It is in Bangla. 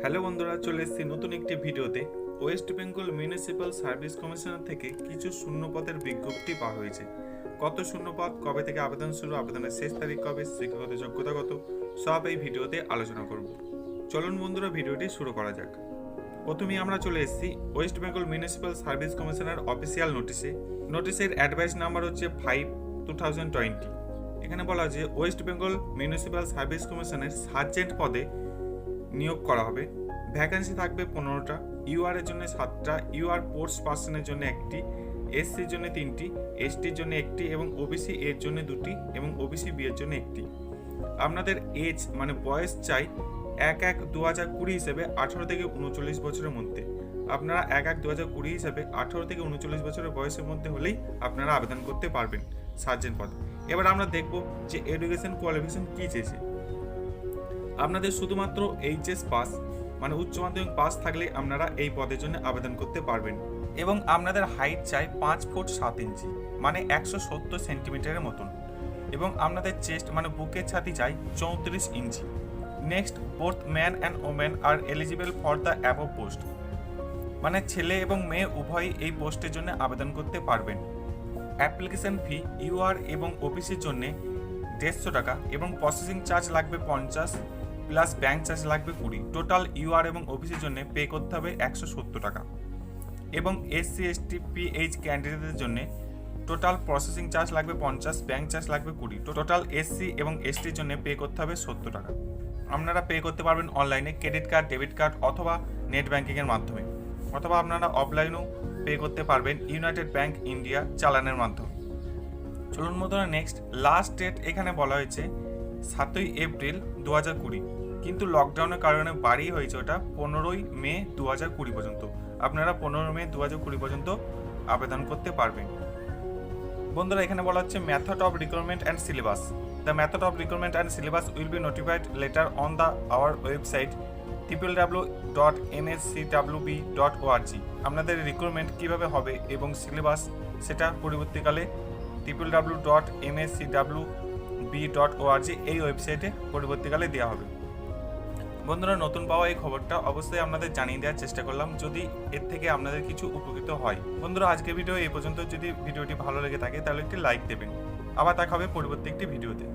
হ্যালো বন্ধুরা, চলে এসেছি নতুন একটি ভিডিওতে। West Bengal municipal service commissioner থেকে কিছু শূন্যপদের বিজ্ঞপ্তি বার হয়েছে। কত শূন্যপদ, কবে থেকে আবেদন শুরু, আবেদনের শেষ তারিখ কবে, শিক্ষাগত যোগ্যতা কত, সব এই ভিডিওতে আলোচনা করব। চলুন বন্ধুরা, ভিডিওটি শুরু করা যাক। প্রথমেই আমরা চলে এসেছি West Bengal municipal service commissioner official নোটিশের অ্যাডভাইস নাম্বার হচ্ছে 5/2020। এখানে বলা হয়েছে ওয়েস্ট বেঙ্গল মিউনিসিপ্যাল সার্ভিস কমিশনের সার্জেন্ট পদে নিয়োগ করা হবে। ভ্যাকেন্সি থাকবে 15টা। ইউআর এর জন্য 7টা, ইউআর পোস্ট পার্সনের জন্য 1টি, এসসির জন্য 3টি, এসটির জন্য 1টি এবং ওবিসি এর জন্য 2টি এবং ওবিসি বি এর জন্য 1টি। আপনাদের এজ মানে বয়স চাই 1/1/2020 হিসেবে 18 থেকে 39 বছরের মধ্যে। আপনারা 1/1/2020 হিসেবে 18 থেকে 39 বছরের বয়সের মধ্যে হলেই আপনারা আবেদন করতে পারবেন সার্জেন্ট পদে। এবার আমরা দেখব যে এডুকেশন কোয়ালিফিকেশন কী চেয়েছে। আপনাদের শুধুমাত্র এইচএস পাস মানে উচ্চ মাধ্যমিক পাস থাকলে আপনারা এই পদের জন্য আবেদন করতে পারবেন এবং আপনাদের হাইট চাই 5 ফুট 7 ইঞ্চি মানে 170 সেন্টিমিটারের মতন এবং আপনাদের চেস্ট মানে বুকের ছাতি চাই 34 ইঞ্চি। Next, both man and women are eligible for the above post মানে ছেলে এবং মেয়ে উভয়ই এই পোস্টের জন্য আবেদন করতে পারবেন। অ্যাপ্লিকেশন ফি ইউআর এবং ওবিসির জন্য 150 টাকা এবং প্রসেসিং চার্জ লাগবে 50 প্লাস ব্যাংক চার্জ লাগবে 20। টোটাল ইউআর এবং ওবিসির জন্য পে করতে হবে 170 টাকা এবং এসসি এসটি পিএইচ ক্যান্ডিডেটদের জন্য টোটাল প্রসেসিং চার্জ লাগবে 50, ব্যাংক চার্জ লাগবে 20। টোটাল এসসি এবং এসটির জন্য পে করতে হবে 70 টাকা। আপনারা পে করতে পারবেন অনলাইনে ক্রেডিট কার্ড, ডেবিট কার্ড অথবা নেট ব্যাঙ্কিংয়ের মাধ্যমে, অথবা আপনারা অফলাইনেও পে করতে পারবেন ইউনাইটেড ব্যাংক ইন্ডিয়া চালানের মাধ্যমে। চলুন বন্ধুরা, নেক্সট লাস্ট ডেট এখানে বলা হয়েছে 7ই এপ্রিল 2020, কিন্তু লকডাউনের কারণে বাড়িয়ে হয়েছে ওটা 15ই মে 2020 পর্যন্ত। আপনারা 15 মে 2020 পর্যন্ত আবেদন করতে পারবেন। বন্ধুরা, এখানে বলা হচ্ছে method of recruitment and syllabus. The method of recruitment and syllabus will be notified letter on the our website www.nscwb.org। আপনাদের রিক্রুটমেন্ট কীভাবে হবে এবং সিলেবাস সেটা পরবর্তীকালে www.nscwb.org এই ওয়েবসাইটে পরবর্তীকালে দেওয়া হবে। বন্ধুরা, নতুন পাওয়া এই খবরটা অবশ্যই আপনাদের জানিয়ে দেওয়ার চেষ্টা করলাম, যদি এর থেকে আপনাদের কিছু উপকৃত হয়। বন্ধুরা, আজকের ভিডিও এই পর্যন্ত। যদি ভিডিওটি ভালো লেগে থাকে তাহলে একটি লাইক দেবেন। আবার দেখা হবে পরবর্তী একটি ভিডিওতে।